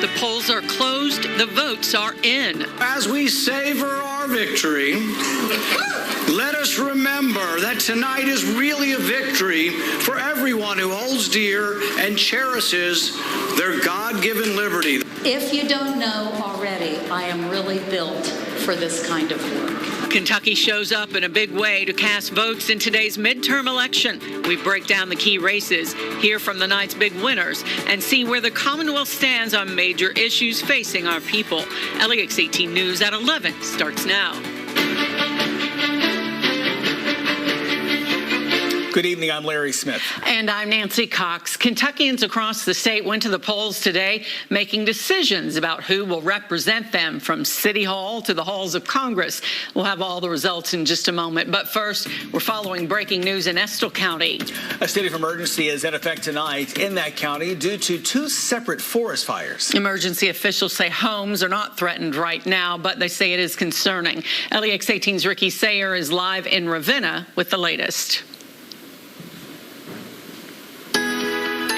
The polls are closed. The votes are in. As we savor our victory, let us remember that tonight is really a victory for everyone who holds dear and cherishes their God-given liberty. If you don't know already, I am really built for this kind of work. Kentucky shows up in a big way to cast votes in today's midterm election. We break down the key races, hear from the night's big winners, and see where the Commonwealth stands on major issues facing our people. LEX 18 News at 11 starts now. Good evening, I'm Larry Smith. And I'm Nancy Cox. Kentuckians across the state went to the polls today, making decisions about who will represent them from City Hall to the halls of Congress. We'll have all the results in just a moment. But first, we're following breaking news in Estill County. A state of emergency is in effect tonight in that county due to two separate forest fires. Emergency officials say homes are not threatened right now, but they say it is concerning. LEX 18's Ricky Sayer is live in Ravenna with the latest.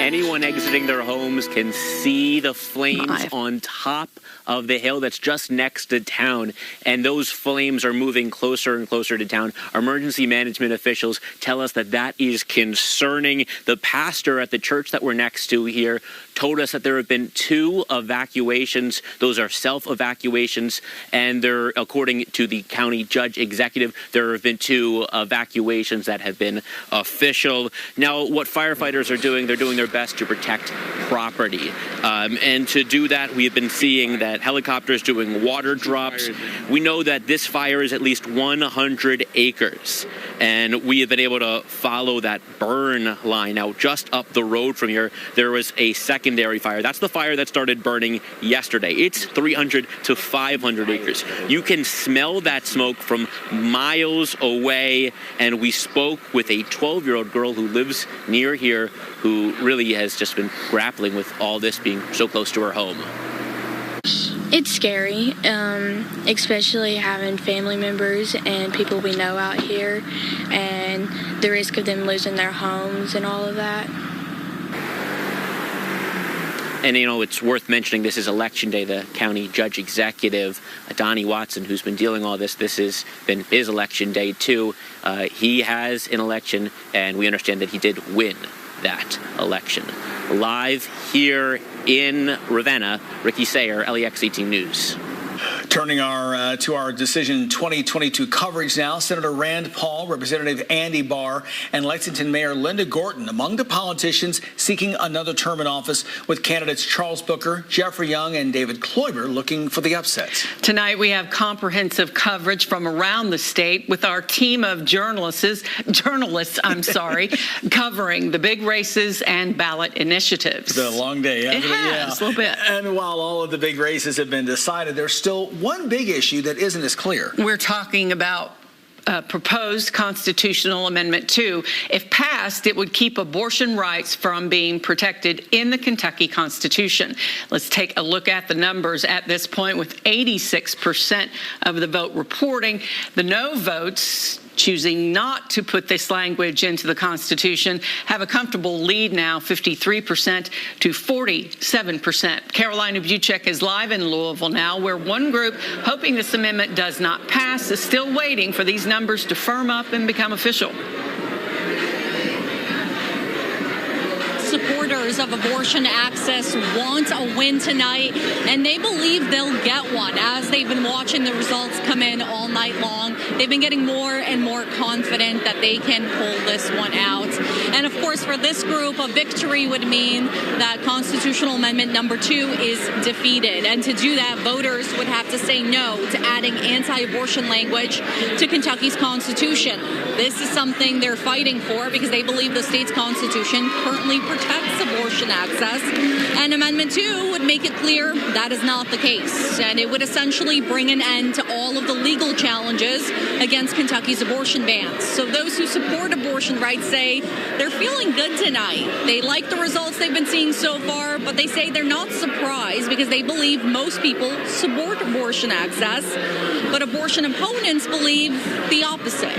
Anyone exiting their homes can see the flames on top of the hill that's just next to town, and those flames are moving closer and closer to town. Emergency management officials tell us that that is concerning. The pastor at the church that we're next to here told us that there have been 2 evacuations. Those are self-evacuations, and they're, according to the county judge executive, there have been 2 evacuations that have been official. Now, what firefighters are doing, they're doing their best to protect property. And to do that, we have been seeing that helicopters doing water drops. We know that this fire is at least 100 acres, and we have been able to follow that burn line. Now, just up the road from here, there was a secondary fire. That's the fire that started burning yesterday. It's 300 to 500 acres. You can smell that smoke from miles away, and we spoke with a 12-year-old girl who lives near here who really has just been grappling with all this being so close to her home. It's scary, especially having family members and people we know out here, and the risk of them losing their homes and all of that. And, you know, it's worth mentioning this is Election Day. The county judge executive, Donnie Watson, who's been dealing all this has been his Election Day, too. He has an election, and we understand that he did win that election. Live here in Ravenna, Ricky Sayer, LEX 18 News. Turning to our Decision 2022 coverage now, Senator Rand Paul, Representative Andy Barr, and Lexington Mayor Linda Gorton among the politicians seeking another term in office, with candidates Charles Booker, Jeffrey Young, and David Kloiber looking for the upset. Tonight we have comprehensive coverage from around the state with our team of journalists, covering the big races and ballot initiatives. It's been a long day, hasn't it? Has, a little bit. And while all of the big races have been decided, there's still one big issue that isn't as clear. We're talking about proposed constitutional amendment 2. If passed, it would keep abortion rights from being protected in the Kentucky Constitution. Let's take a look at the numbers at this point, with 86% of the vote reporting. The no votes, choosing not to put this language into the Constitution, have a comfortable lead now, 53% to 47%. Carolina Buchek is live in Louisville now, where one group, hoping this amendment does not pass, is still waiting for these numbers to firm up and become official. Supporters of abortion access want a win tonight, and they believe they'll get one. As they've been watching the results come in all night long, they've been getting more and more confident that they can pull this one out. And of course, for this group, a victory would mean that constitutional amendment number 2 is defeated. And to do that, voters would have to say no to adding anti-abortion language to Kentucky's Constitution. This is something they're fighting for because they believe the state's Constitution currently protects abortion access, and Amendment 2 would make it clear that is not the case, and it would essentially bring an end to all of the legal challenges against Kentucky's abortion bans. So those who support abortion rights say they're feeling good tonight. They like the results they've been seeing so far, but they say they're not surprised because they believe most people support abortion access, but abortion opponents believe the opposite.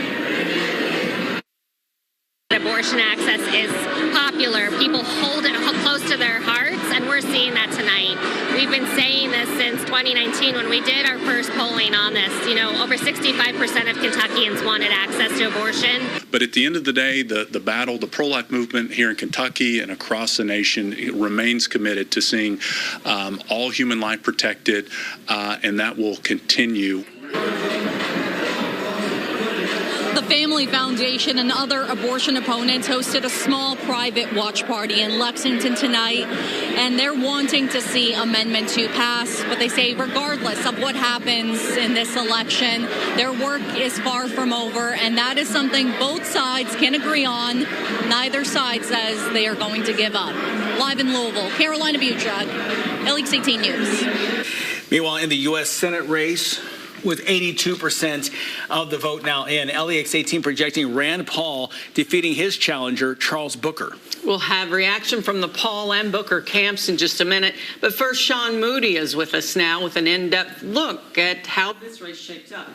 Abortion access is popular. People hold it close to their hearts, and we're seeing that tonight. We We've been saying this since 2019 when we did our first polling on this. You know, over 65% of Kentuckians wanted access to abortion. But at the end of the day, the battle, the pro-life movement here in Kentucky and across the nation, it remains committed to seeing all human life protected, and that will continue. The Family Foundation and other abortion opponents hosted a small private watch party in Lexington tonight, and they're wanting to see Amendment 2 pass. But they say regardless of what happens in this election, their work is far from over, and that is something both sides can agree on. Neither side says they are going to give up. Live in Louisville, Carolina Butrug, LEX 18 News. Meanwhile, in the U.S. Senate race, with 82% of the vote now in, LEX 18 projecting Rand Paul defeating his challenger, Charles Booker. We'll have reaction from the Paul and Booker camps in just a minute. But first, Sean Moody is with us now with an in-depth look at how this race shaped up.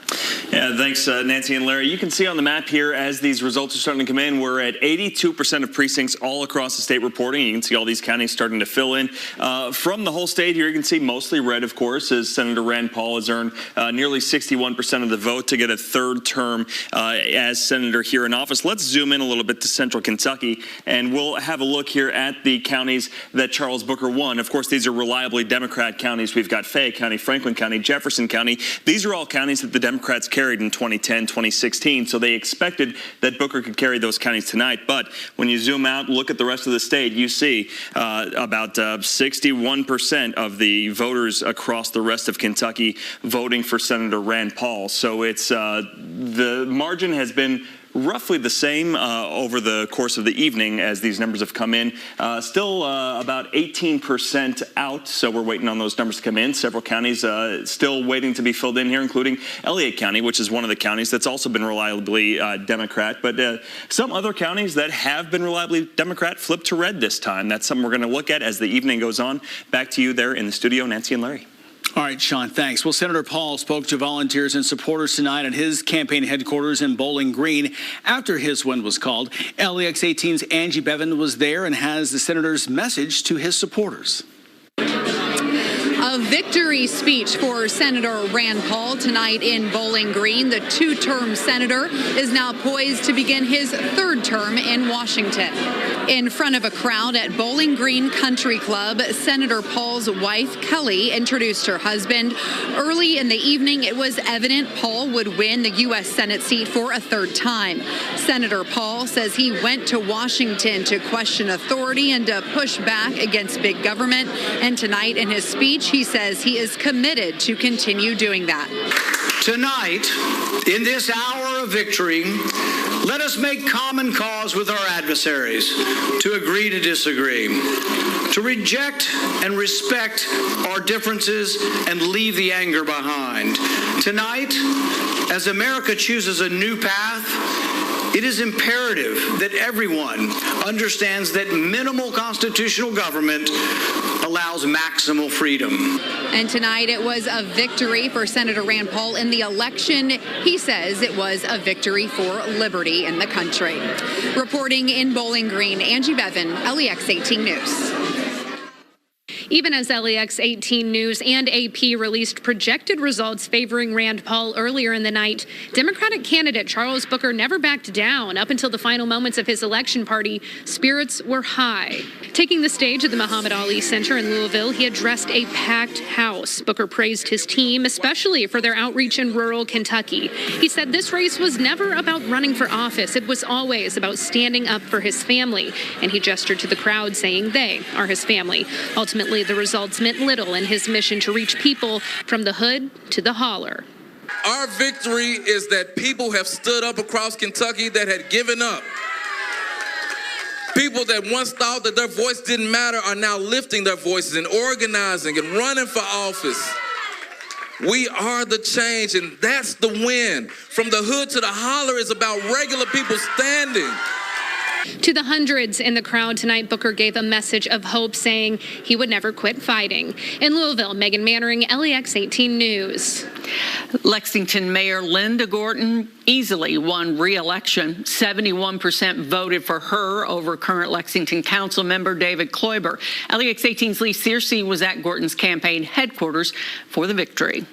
Yeah, thanks, Nancy and Larry. You can see on the map here as these results are starting to come in, we're at 82% of precincts all across the state reporting. You can see all these counties starting to fill in. From the whole state here, you can see mostly red, of course, as Senator Rand Paul has earned nearly 61% of the vote to get a third term as senator here in office. Let's zoom in a little bit to central Kentucky, and we'll have a look here at the counties that Charles Booker won. Of course, these are reliably Democrat counties. We've got Fayette County, Franklin County, Jefferson County. These are all counties that the Democrats carried in 2010, 2016, so they expected that Booker could carry those counties tonight. But when you zoom out, look at the rest of the state, you see about 61% of the voters across the rest of Kentucky voting for Senator Rand Paul. So it's the margin has been roughly the same over the course of the evening as these numbers have come in. Still about 18% out, so we're waiting on those numbers to come in. Several counties still waiting to be filled in here, including Elliott County, which is one of the counties that's also been reliably Democrat. But some other counties that have been reliably Democrat flip to red this time. That's something we're going to look at as the evening goes on. Back to you there in the studio, Nancy and Larry. All right, Sean, thanks. Well, Senator Paul spoke to volunteers and supporters tonight at his campaign headquarters in Bowling Green after his win was called. LEX 18's Angie Bevan was there and has the senator's message to his supporters. A victory speech for Senator Rand Paul tonight in Bowling Green. The two-term senator is now poised to begin his third term in Washington. In front of a crowd at Bowling Green Country Club, Senator Paul's wife, Kelly, introduced her husband. Early in the evening, it was evident Paul would win the U.S. Senate seat for a third time. Senator Paul says he went to Washington to question authority and to push back against big government. And tonight in his speech, he says he is committed to continue doing that. Tonight, in this hour of victory, let us make common cause with our adversaries, to agree to disagree, to reject and respect our differences and leave the anger behind. Tonight, as America chooses a new path, it is imperative that everyone understands that minimal constitutional government allows maximal freedom. And tonight it was a victory for Senator Rand Paul in the election. He says it was a victory for liberty in the country. Reporting in Bowling Green, Angie Bevan, LEX 18 News. Even as LEX 18 News and AP released projected results favoring Rand Paul earlier in the night, Democratic candidate Charles Booker never backed down. Up until the final moments of his election party, spirits were high. Taking the stage at the Muhammad Ali Center in Louisville, he addressed a packed house. Booker praised his team, especially for their outreach in rural Kentucky. He said this race was never about running for office. It was always about standing up for his family. And he gestured to the crowd, saying they are his family. Ultimately, the results meant little in his mission to reach people from the hood to the holler. Our victory is that people have stood up across Kentucky that had given up. People that once thought that their voice didn't matter are now lifting their voices and organizing and running for office. We are the change, and that's the win. From the hood to the holler is about regular people standing. To the hundreds in the crowd tonight, Booker gave a message of hope, saying he would never quit fighting. In Louisville, Megan Mannering, LEX 18 News. Lexington Mayor Linda Gordon easily won re-election. 71% voted for her over current Lexington Council member David Kloiber. LEX 18's Lee Searcy was at Gordon's campaign headquarters for the victory.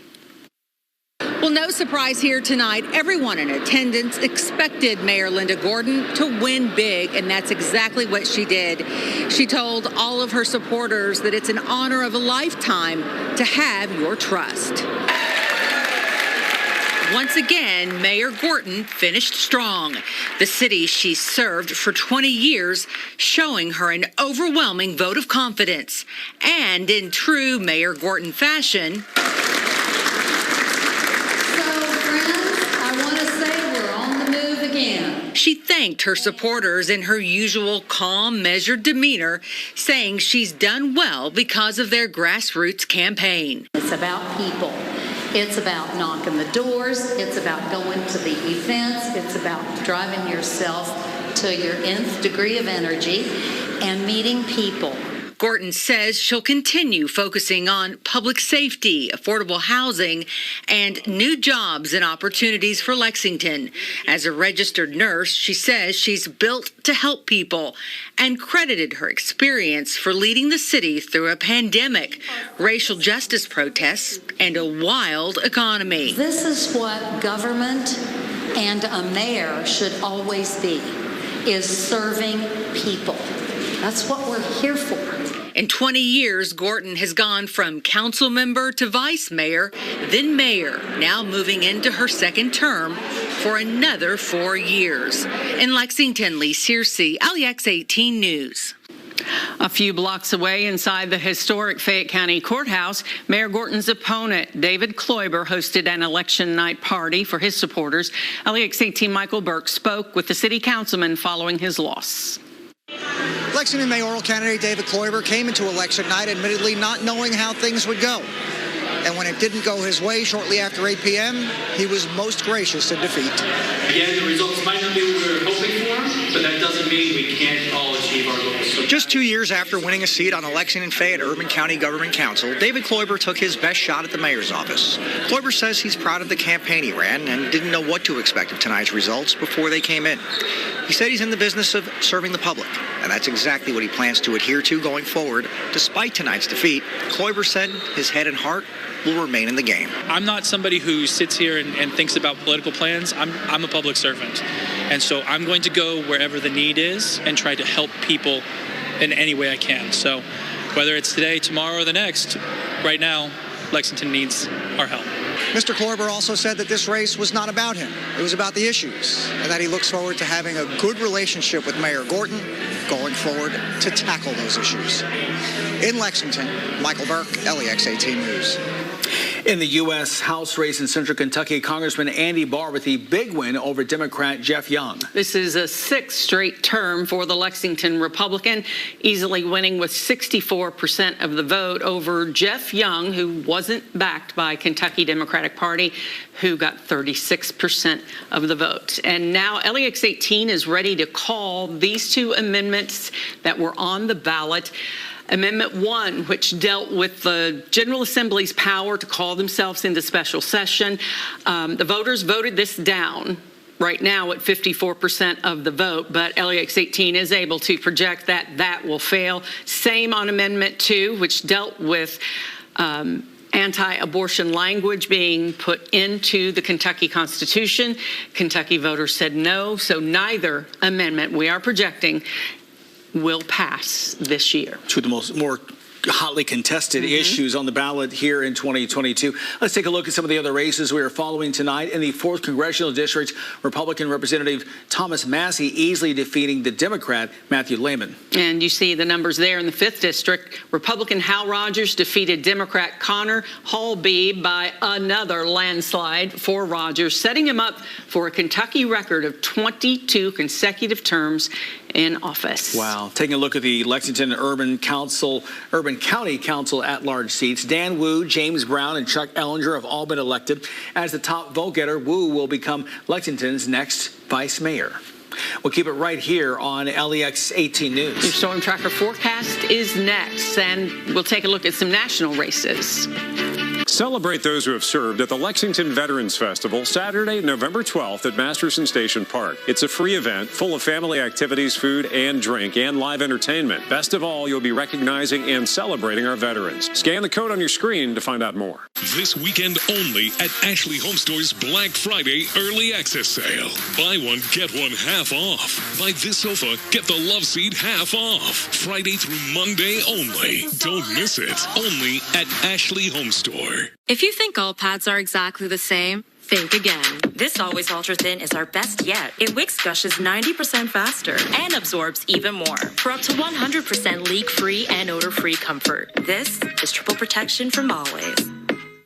Well, no surprise here tonight. Everyone in attendance expected Mayor Linda Gordon to win big, and that's exactly what she did. She told all of her supporters that it's an honor of a lifetime to have your trust. Once again, Mayor Gordon finished strong. The city she served for 20 years, showing her an overwhelming vote of confidence. And in true Mayor Gordon fashion, she thanked her supporters in her usual calm, measured demeanor, saying she's done well because of their grassroots campaign. It's about people. It's about knocking the doors. It's about going to the events. It's about driving yourself to your nth degree of energy and meeting people. Gordon says she'll continue focusing on public safety, affordable housing, and new jobs and opportunities for Lexington. As a registered nurse, she says she's built to help people and credited her experience for leading the city through a pandemic, racial justice protests, and a wild economy. This is what government and a mayor should always be, is serving people. That's what we're here for. In 20 years, Gordon has gone from council member to vice mayor, then mayor, now moving into her second term for another 4 years. In Lexington, Lee Searcy, LEX 18 News. A few blocks away inside the historic Fayette County Courthouse, Mayor Gordon's opponent, David Kloiber, hosted an election night party for his supporters. LEX 18 Michael Burke spoke with the city councilman following his loss. Lexington mayoral candidate David Kloiber came into election night admittedly not knowing how things would go. And when it didn't go his way shortly after 8 p.m., he was most gracious in defeat. Again, the results might not be what we were hoping for, but that doesn't mean we can't all achieve our goals. So just 2 years after winning a seat on the Lexington Fayette Urban County Government Council, David Kloiber took his best shot at the mayor's office. Kloiber says he's proud of the campaign he ran and didn't know what to expect of tonight's results before they came in. He said he's in the business of serving the public, and that's exactly what he plans to adhere to going forward. Despite tonight's defeat, Kloiber said his head and heart will remain in the game. I'm not somebody who sits here and thinks about political plans. I'm a public servant. And so I'm going to go wherever the need is and try to help people in any way I can. So whether it's today, tomorrow, or the next, right now, Lexington needs our help. Mr. Kloiber also said that this race was not about him. It was about the issues, and that he looks forward to having a good relationship with Mayor Gordon going forward to tackle those issues. In Lexington, Michael Burke, LEX 18 News. In the U.S. House race in Central Kentucky, Congressman Andy Barr with the big win over Democrat Jeff Young. This is a sixth straight term for the Lexington Republican, easily winning with 64% of the vote over Jeff Young, who wasn't backed by Kentucky Democratic Party, who got 36% of the vote. And now LEX 18 is ready to call these two amendments that were on the ballot. Amendment 1, which dealt with the General Assembly's power to call themselves into special session. The voters voted this down right now at 54% of the vote, but LEX 18 is able to project that that will fail. Same on Amendment 2, which dealt with anti-abortion language being put into the Kentucky Constitution. Kentucky voters said no, so neither amendment we are projecting will pass this year. Two of the more hotly contested issues on the ballot here in 2022. Let's take a look at some of the other races we are following tonight. In the 4th Congressional District, Republican Representative Thomas Massey easily defeating the Democrat Matthew Lehman. And you see the numbers there in the 5th District. Republican Hal Rogers defeated Democrat Connor Hallby by another landslide for Rogers, setting him up for a Kentucky record of 22 consecutive terms in office. Wow. Taking a look at the Lexington Urban County Council at-large seats, Dan Wu, James Brown, and Chuck Ellinger have all been elected. As the top vote-getter, Wu will become Lexington's next vice mayor. We'll keep it right here on LEX 18 News. Your Storm Tracker forecast is next, and we'll take a look at some national races. Celebrate those who have served at the Lexington Veterans Festival Saturday, November 12th at Masterson Station Park. It's a free event full of family activities, food and drink, and live entertainment. Best of all, you'll be recognizing and celebrating our veterans. Scan the code on your screen to find out more. This weekend only at Ashley Home Store's Black Friday Early Access Sale. Buy one, get one half off. Buy this sofa, get the love seat half off. Friday through Monday only. Don't miss it. Only at Ashley Home Store. If you think all pads are exactly the same, think again. This Always Ultra Thin is our best yet. It wicks gushes 90% faster and absorbs even more for up to 100% leak-free and odor-free comfort. This is triple protection from Always.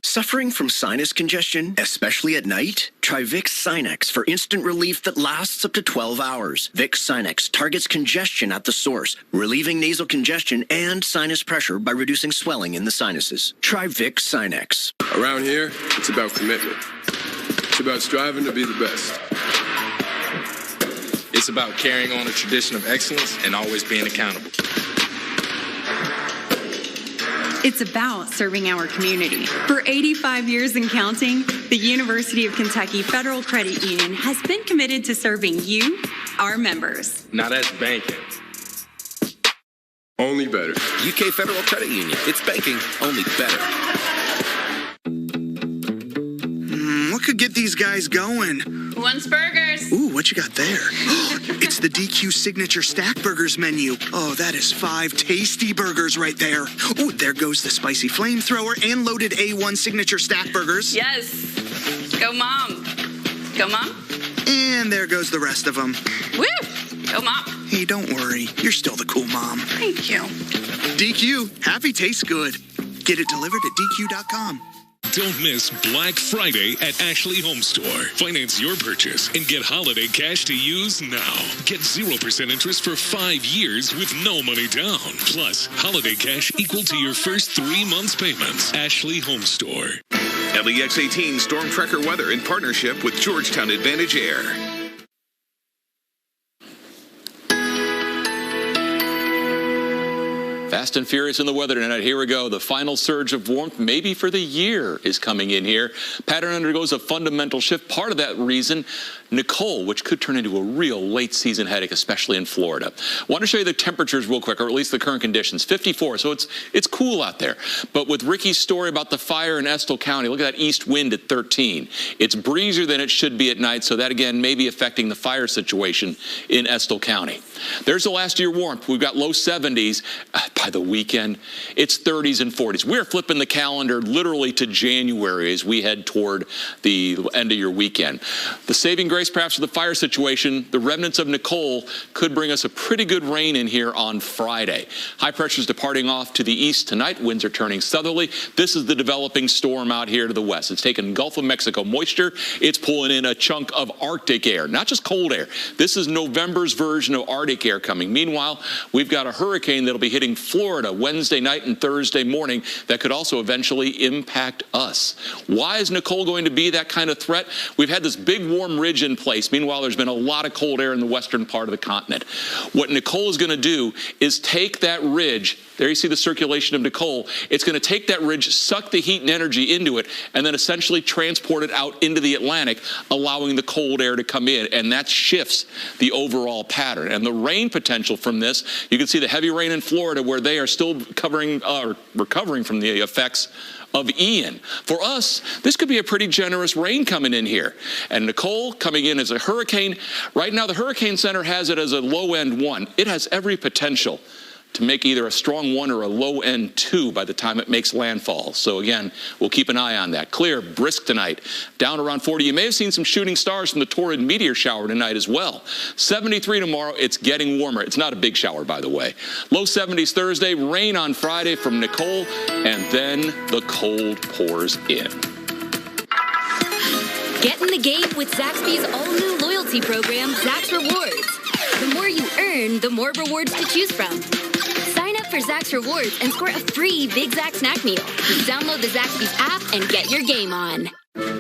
Suffering from sinus congestion, especially at night? Try Vicks Sinex for instant relief that lasts up to 12 hours. Vicks Sinex targets congestion at the source, relieving nasal congestion and sinus pressure by reducing swelling in the sinuses. Try Vicks Sinex. Around here, it's about commitment. It's about striving to be the best. It's about carrying on a tradition of excellence and always being accountable. It's about serving our community. For 85 years and counting, the University of Kentucky Federal Credit Union has been committed to serving you, our members. Now that's banking. Only better. UK Federal Credit Union. It's banking, only better. What could get these guys going? One's Burgers. Ooh, what you got there? It's the DQ Signature Stack Burgers menu. Oh, that is 5 tasty burgers right there. Oh, there goes the spicy flamethrower and loaded A1 Signature Stack Burgers. Yes. Go, Mom. Go, Mom. And there goes the rest of them. Woo! Go, Mom. Hey, don't worry. You're still the cool mom. Thank you. DQ, happy tastes good. Get it delivered at DQ.com. Don't miss Black Friday at Ashley Home Store. Finance your purchase and get holiday cash to use now. Get 0% interest for 5 years with no money down. Plus, holiday cash equal to your first 3 months' payments. Ashley Home Store. LEX 18 Storm Tracker weather in partnership with Georgetown Advantage Air. Fast and furious in the weather tonight. Here we go. The final surge of warmth, maybe for the year, is coming in here. Pattern undergoes a fundamental shift. Part of that reason, Nicole, which could turn into a real late season headache, especially in Florida. I want to show you the temperatures real quick, or at least the current conditions. 54, so it's cool out there. But with Ricky's story about the fire in Estill County, look at that east wind at 13. It's breezier than it should be at night, so that again may be affecting the fire situation in Estill County. There's the last year warmth. We've got low 70s. By the weekend, it's 30s and 40s. We're flipping the calendar literally to January as we head toward the end of your weekend. The saving grace perhaps of the fire situation, the remnants of Nicole could bring us a pretty good rain in here on Friday. High pressure is departing off to the east tonight. Winds are turning southerly. This is the developing storm out here to the west. It's taking Gulf of Mexico moisture. It's pulling in a chunk of Arctic air, not just cold air. This is November's version of Arctic air coming. Meanwhile, we've got a hurricane that'll be hitting Florida Wednesday night and Thursday morning that could also eventually impact us. Why is Nicole going to be that kind of threat? We've had this big warm ridge in place. Meanwhile, there's been a lot of cold air in the western part of the continent. What Nicole is going to do is take that ridge. There you see the circulation of Nicole. It's going to take that ridge, suck the heat and energy into it, and then essentially transport it out into the Atlantic, allowing the cold air to come in. And that shifts the overall pattern. And the rain potential from this, you can see the heavy rain in Florida where they are still recovering from the effects of Ian. For us, this could be a pretty generous rain coming in here. And Nicole coming in as a hurricane. Right now, the Hurricane Center has it as a low-end 1. It has every potential to make either a strong 1 or a low-end 2 by the time it makes landfall. So again, we'll keep an eye on that. Clear, brisk tonight, down around 40. You may have seen some shooting stars from the torrid meteor shower tonight as well. 73 tomorrow. It's getting warmer. It's not a big shower, by the way. Low 70s Thursday, rain on Friday from Nicole, and then the cold pours in. Get in the game with Zaxby's all-new loyalty program, Zax Rewards. The more you earn, the more rewards to choose from. Sign up for Zax Rewards and score a free Big Zax snack meal. Download the Zaxby's app and get your game on.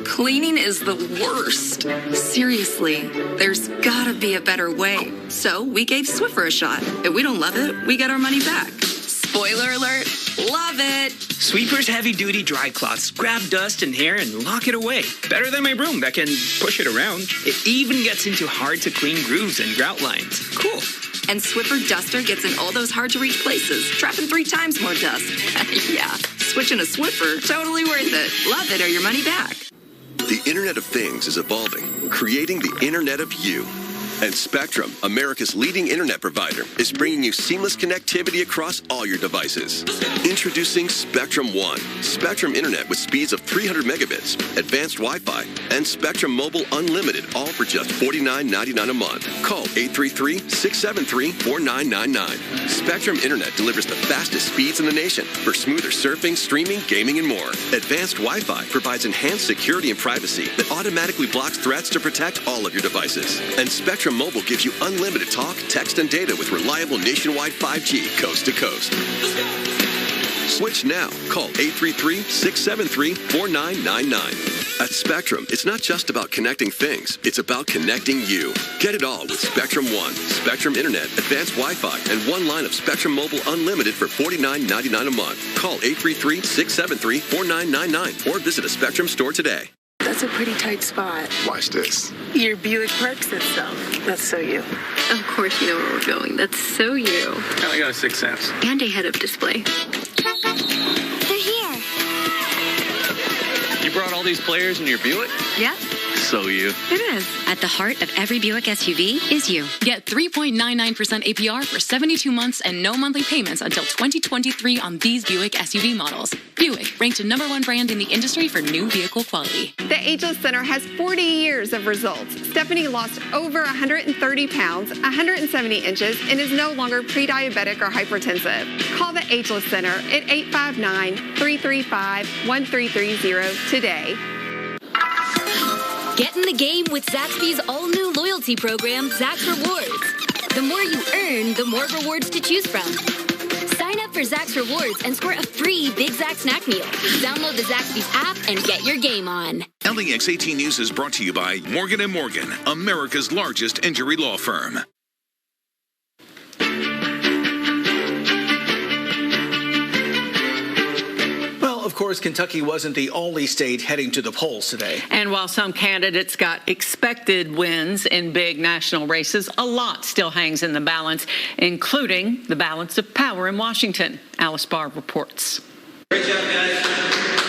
Cleaning is the worst. Seriously, there's gotta be a better way. So we gave Swiffer a shot. If we don't love it, we get our money back. Spoiler alert, love it. Sweeper's heavy-duty dry cloths grab dust and hair and lock it away. Better than my broom that can push it around. It even gets into hard-to-clean grooves and grout lines. Cool. And Swiffer Duster gets in all those hard-to-reach places, trapping 3 times more dust. Yeah, switching to Swiffer, totally worth it. Love it or your money back. The Internet of Things is evolving, creating the Internet of You. And Spectrum, America's leading internet provider, is bringing you seamless connectivity across all your devices. Introducing Spectrum One, Spectrum Internet with speeds of 300 megabits, advanced Wi-Fi, and Spectrum Mobile Unlimited, all for just $49.99 a month. Call 833-673-4999. Spectrum Internet delivers the fastest speeds in the nation for smoother surfing, streaming, gaming, and more. Advanced Wi-Fi provides enhanced security and privacy that automatically blocks threats to protect all of your devices. And Spectrum Mobile gives you unlimited talk, text, and data with reliable nationwide 5G coast to coast. Switch now. Call 833-673-4999. At Spectrum, it's not just about connecting things. It's about connecting you. Get it all with Spectrum One, Spectrum Internet, advanced Wi-Fi, and one line of Spectrum Mobile Unlimited for $49.99 a month. Call 833-673-4999 or visit a Spectrum store today. That's a pretty tight spot. Watch this. Your Buick parks itself. That's so you. Of course you know where we're going. That's so you. I got a 6th sense. And a head-up display. They're here. You brought all these players in your Buick? Yep. So you. It is. At the heart of every Buick SUV is you. Get 3.99% APR for 72 months and no monthly payments until 2023 on these Buick SUV models. Buick, ranked a #1 brand in the industry for new vehicle quality. The Ageless Center has 40 years of results. Stephanie lost over 130 pounds, 170 inches, and is no longer pre-diabetic or hypertensive. Call the Ageless Center at 859-335-1330 today. Get in the game with Zaxby's all-new loyalty program, Zax Rewards. The more you earn, the more rewards to choose from. Sign up for Zax Rewards and score a free Big Zax snack meal. Download the Zaxby's app and get your game on. LEX 18 News is brought to you by Morgan & Morgan, America's largest injury law firm. Of course, Kentucky wasn't the only state heading to the polls today. And while some candidates got expected wins in big national races, a lot still hangs in the balance, including the balance of power in Washington. Alice Barr reports. Great job, guys.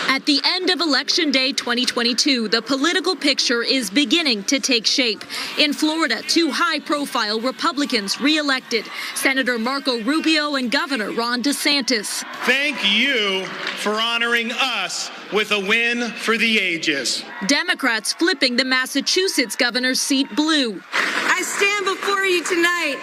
At the end of Election Day 2022, the political picture is beginning to take shape. In Florida, 2 high-profile Republicans re-elected, Senator Marco Rubio and Governor Ron DeSantis. Thank you for honoring us with a win for the ages. Democrats flipping the Massachusetts governor's seat blue. I stand before you tonight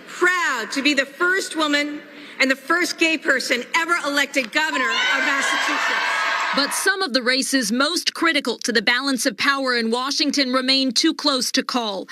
proud to be the first woman and the first gay person ever elected governor of Massachusetts. But some of the races most critical to the balance of power in Washington remain too close to call.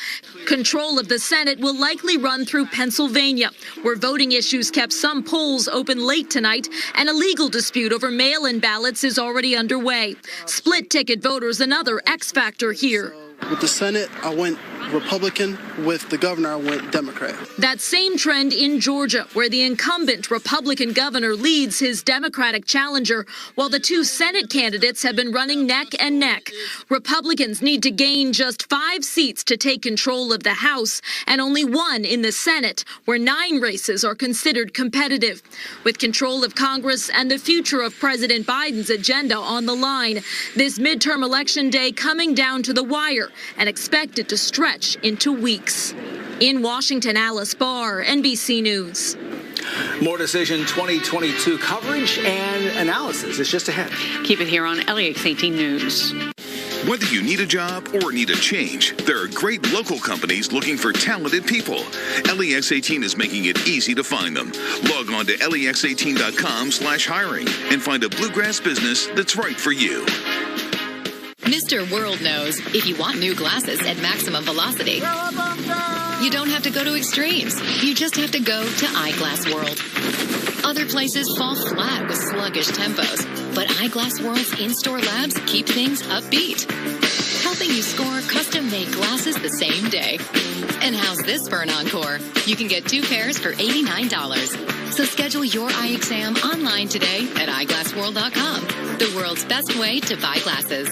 Control of the Senate will likely run through Pennsylvania, where voting issues kept some polls open late tonight, and a legal dispute over mail-in ballots is already underway. Split-ticket voters another X factor here. With the Senate, I went Republican. With the governor, I went Democrat. That same trend in Georgia, where the incumbent Republican governor leads his Democratic challenger, while the 2 Senate candidates have been running neck and neck. Republicans need to gain just 5 seats to take control of the House, and only 1 in the Senate, where 9 races are considered competitive. With control of Congress and the future of President Biden's agenda on the line, this midterm election day coming down to the wire and expected to stretch into weeks. In Washington, Alice Barr, NBC News. More Decision 2022 coverage and analysis is just ahead. Keep it here on LEX 18 News. Whether you need a job or need a change, there are great local companies looking for talented people. LEX 18 is making it easy to find them. Log on to lex18.com/hiring and find a bluegrass business that's right for you. Mr. World knows if you want new glasses at maximum velocity, You don't have to go to extremes. You just have to go to Eyeglass World. Other places fall flat with sluggish tempos, but Eyeglass World's in-store labs keep things upbeat, helping you score custom-made glasses the same day. And how's this for an encore? You can get 2 pairs for $89. So schedule your eye exam online today at eyeglassworld.com, the world's best way to buy glasses.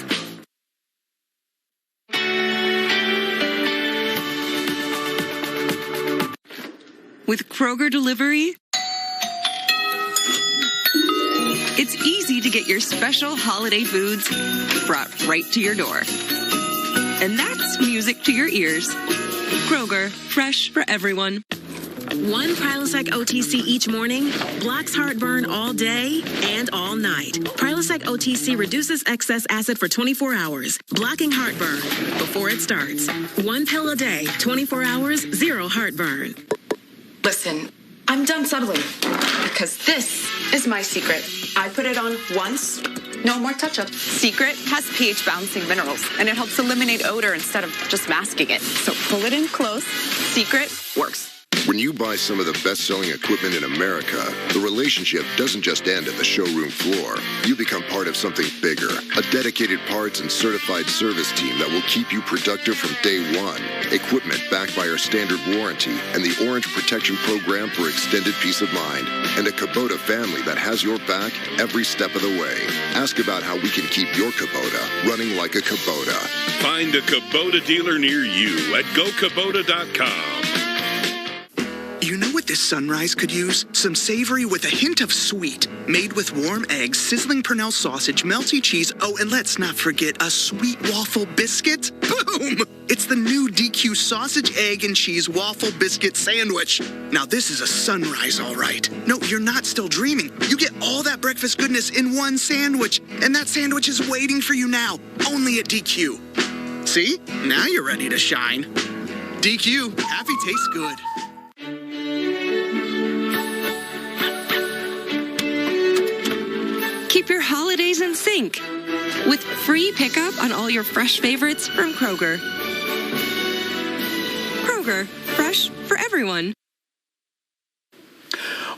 With Kroger Delivery, it's easy to get your special holiday foods brought right to your door. And that's music to your ears. Kroger, fresh for everyone. One Prilosec OTC each morning blocks heartburn all day and all night. Prilosec OTC reduces excess acid for 24 hours, blocking heartburn before it starts. 1 pill a day, 24 hours, 0 heartburn. Listen, I'm done settling because this is my secret. I put it on once, no more touch-up. Secret has pH balancing minerals, and it helps eliminate odor instead of just masking it. So pull it in close. Secret works. When you buy some of the best-selling equipment in America, the relationship doesn't just end at the showroom floor. You become part of something bigger, a dedicated parts and certified service team that will keep you productive from day one. Equipment backed by our standard warranty and the Orange Protection Program for extended peace of mind. And a Kubota family that has your back every step of the way. Ask about how we can keep your Kubota running like a Kubota. Find a Kubota dealer near you at gokubota.com. You know what this sunrise could use? Some savory with a hint of sweet. Made with warm eggs, sizzling Pernell sausage, melty cheese, oh, and let's not forget a sweet waffle biscuit. Boom! It's the new DQ sausage, egg, and cheese waffle biscuit sandwich. Now this is a sunrise, all right. No, you're not still dreaming. You get all that breakfast goodness in one sandwich, and that sandwich is waiting for you now, only at DQ. See? Now you're ready to shine. DQ, happy tastes good. Keep your holidays in sync with free pickup on all your fresh favorites from Kroger. Kroger, fresh for everyone.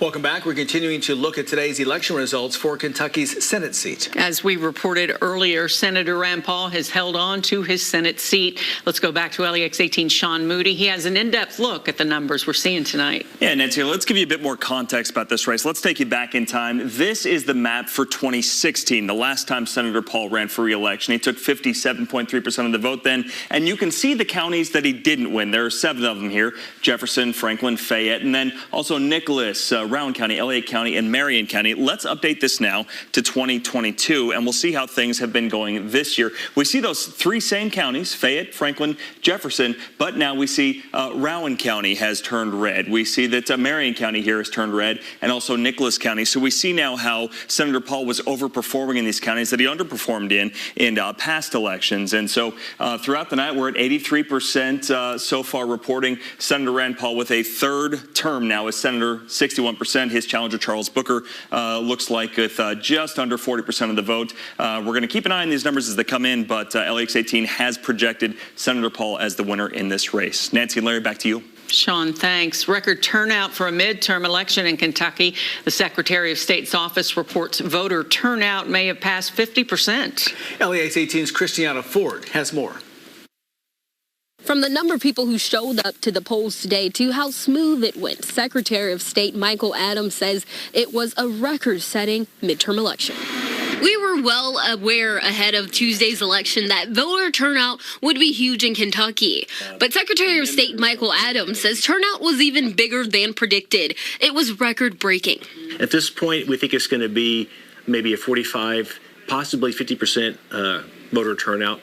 Welcome back. We're continuing to look at today's election results for Kentucky's Senate seat. As we reported earlier, Senator Rand Paul has held on to his Senate seat. Let's go back to LEX 18 Sean Moody. He has an in-depth look at the numbers we're seeing tonight. Yeah, Nancy, let's give you a bit more context about this race. Let's take you back in time. This is the map for 2016, the last time Senator Paul ran for re-election. He took 57.3% of the vote then, and you can see the counties that he didn't win. There are 7 of them here: Jefferson, Franklin, Fayette, and then also Nicholas, Rowan County, Elliott County, and Marion County. Let's update this now to 2022, and we'll see how things have been going this year. We see those 3 same counties, Fayette, Franklin, Jefferson, but now we see Rowan County has turned red. We see that Marion County here has turned red, and also Nicholas County. So we see now how Senator Paul was overperforming in these counties that he underperformed in past elections. And so throughout the night, we're at 83% so far, reporting Senator Rand Paul with a 3rd term now as Senator, 61%. His challenger, Charles Booker, looks like with just under 40% of the vote. We're going to keep an eye on these numbers as they come in, but LEX 18 has projected Senator Paul as the winner in this race. Nancy and Larry, back to you. Sean, thanks. Record turnout for a midterm election in Kentucky. The Secretary of State's office reports voter turnout may have passed 50%. LEX 18's Christiana Ford has more. From the number of people who showed up to the polls today to how smooth it went, Secretary of State Michael Adams says it was a record-setting midterm election. We were well aware ahead of Tuesday's election that voter turnout would be huge in Kentucky. But Secretary of State Michael Adams says turnout was even bigger than predicted. It was record-breaking. At this point, we think it's going to be maybe a 45, possibly 50% voter turnout.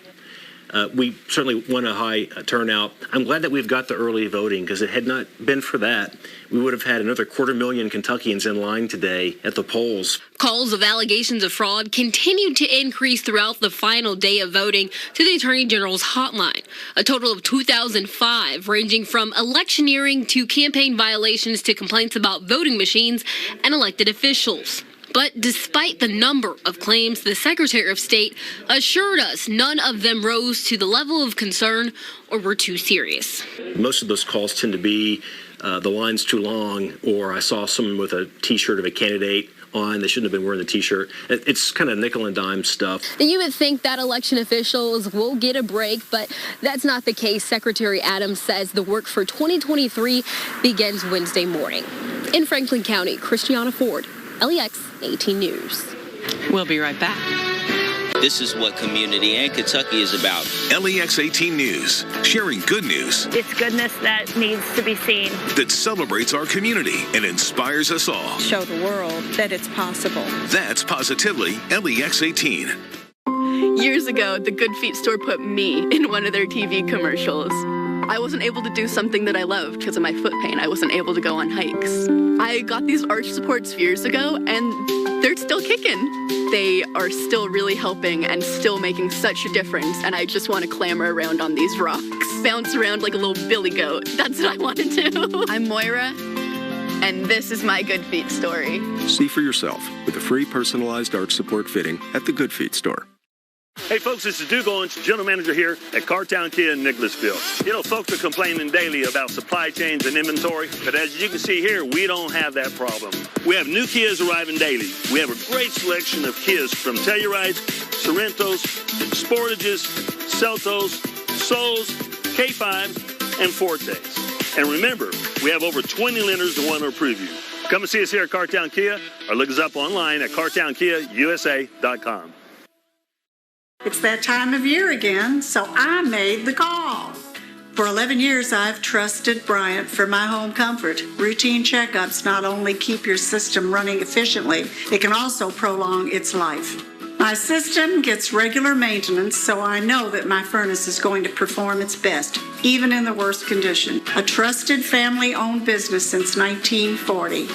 We certainly want a high turnout. I'm glad that we've got the early voting, because it had not been for that, we would have had another 250,000 Kentuckians in line today at the polls. Calls of allegations of fraud continued to increase throughout the final day of voting to the Attorney General's hotline. A total of 2,005, ranging from electioneering to campaign violations to complaints about voting machines and elected officials. But despite the number of claims, the Secretary of State assured us none of them rose to the level of concern or were too serious. Most of those calls tend to be the line's too long, or I saw someone with a T-shirt of a candidate on. They shouldn't have been wearing the T-shirt. It's kind of nickel and dime stuff. You would think that election officials will get a break, but that's not the case. Secretary Adams says the work for 2023 begins Wednesday morning. In Franklin County, Christiana Ford, LEX 18 News. We'll be right back. This is what community and Kentucky is about. LEX 18 News, sharing good news. It's goodness that needs to be seen. That celebrates our community and inspires us all. Show the world that it's possible. That's positively LEX 18. Years ago, the Good Feet store put me in one of their TV commercials. I wasn't able to do something that I loved because of my foot pain. I wasn't able to go on hikes. I got these arch supports years ago, and they're still kicking. They are still really helping and still making such a difference, and I just want to clamber around on these rocks, bounce around like a little billy goat. That's what I want to do. I'm Moira, and this is my Good Feet story. See for yourself with a free personalized arch support fitting at the Good Feet store. Hey folks, this is Duke Owens, General Manager here at Cartown Kia in Nicholasville. You know, folks are complaining daily about supply chains and inventory, but as you can see here, we don't have that problem. We have new Kias arriving daily. We have a great selection of Kias from Tellurides, Sorrentos, Sportages, Celtos, Souls, K5s, and Fortes. And remember, we have over 20 lenders that want to approve you. Come and see us here at Cartown Kia or look us up online at cartownkiausa.com. It's that time of year again, so I made the call. For 11 years, I've trusted Bryant for my home comfort. Routine checkups not only keep your system running efficiently, it can also prolong its life. My system gets regular maintenance, so I know that my furnace is going to perform its best, even in the worst condition. A trusted family-owned business since 1940.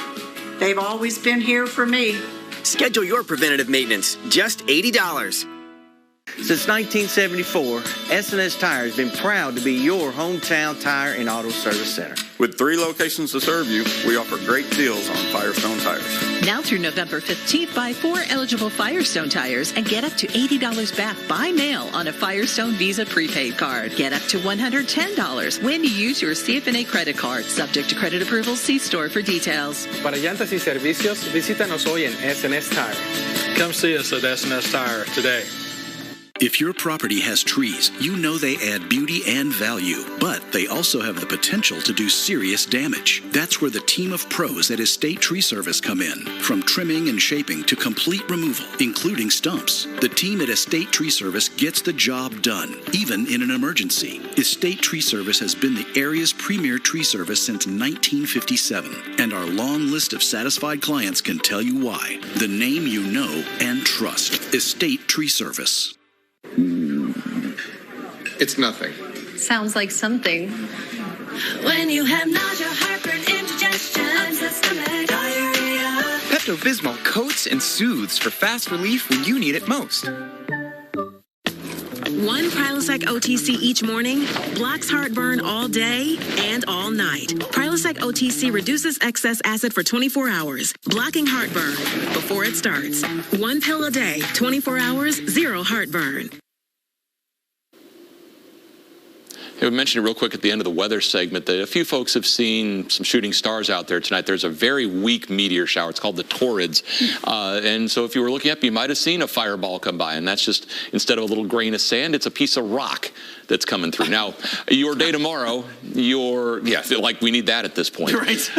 They've always been here for me. Schedule your preventative maintenance, just $80. Since 1974, S&S Tire has been proud to be your hometown tire and auto service center. With 3 locations to serve you, we offer great deals on Firestone tires. Now through November 15th, buy 4 eligible Firestone tires and get up to $80 back by mail on a Firestone Visa prepaid card. Get up to $110 when you use your CFNA credit card. Subject to credit approval, see store for details. Para llantas y servicios, visítanos hoy en S&S Tire. Come see us at S&S Tire today. If your property has trees, you know they add beauty and value, but they also have the potential to do serious damage. That's where the team of pros at Estate Tree Service come in. From trimming and shaping to complete removal, including stumps, the team at Estate Tree Service gets the job done, even in an emergency. Estate Tree Service has been the area's premier tree service since 1957, and our long list of satisfied clients can tell you why. The name you know and trust, Estate Tree Service. It's nothing. Sounds like something. When you have nausea, heartburn, indigestion, upset stomach, diarrhea. Pepto-Bismol coats and soothes for fast relief when you need it most. One Prilosec OTC each morning blocks heartburn all day and all night. Prilosec OTC reduces excess acid for 24 hours, blocking heartburn before it starts. 1 pill a day, 24 hours, 0 heartburn. We mentioned it real quick at the end of the weather segment that a few folks have seen some shooting stars out there tonight. There's a very weak meteor shower. It's called the Taurids. And so if you were looking up, you might have seen a fireball come by. And that's just, instead of a little grain of sand, it's a piece of rock that's coming through. Now, your day tomorrow, like we need that at this point. Right.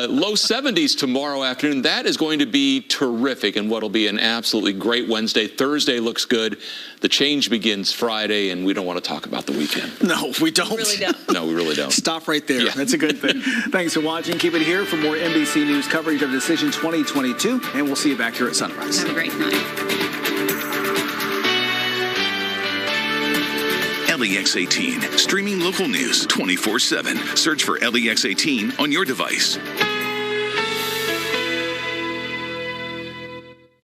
Low 70s tomorrow afternoon. That is going to be terrific and what'll be an absolutely great Wednesday. Thursday looks good. The change begins Friday, and we don't want to talk about the weekend. No, we don't. We really don't. No, we really don't. Stop right there. Yeah. That's a good thing. Thanks for watching. Keep it here for more NBC News coverage of Decision 2022, and we'll see you back here at Sunrise. Have a great night. LEX 18, streaming local news 24/7. Search for LEX 18 on your device.